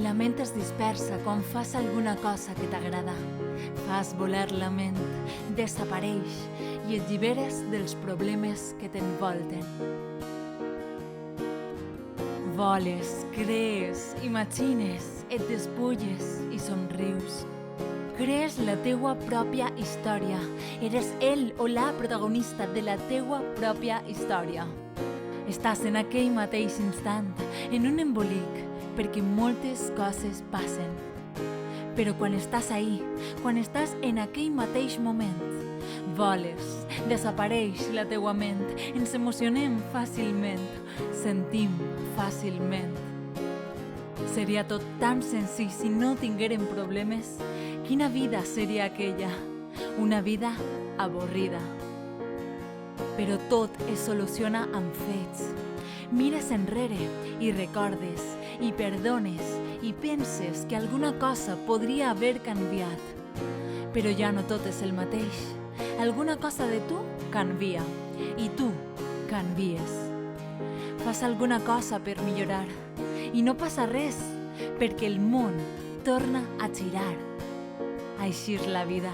La ment es dispersa quan fas alguna cosa que t'agrada. Fas volar la ment, desapareix i et lliberes dels problemes que t'envolten. Voles, crees, imagines, et despulles i somrius. Crees la teua pròpia història. Eres el o la protagonista de la teua pròpia història. Estàs en aquell mateix instant, en un embolic, perquè moltes coses passen. Però quan estàs ahí, quan estàs en aquell mateix moment, voles, desapareix la teua ment, ens emocionem fàcilment, sentim fàcilment. Seria tot tan senzill si no tinguérem problemes. Quina vida seria aquella? Una vida avorrida. Però tot es soluciona amb fets. Mires enrere i recordes, i perdones, i penses que alguna cosa podria haver canviat. Però ja no tot és el mateix. Alguna cosa de tu canvia, i tu canvies. Fas alguna cosa per millorar, i no passa res, perquè el món torna a girar. Així és la vida.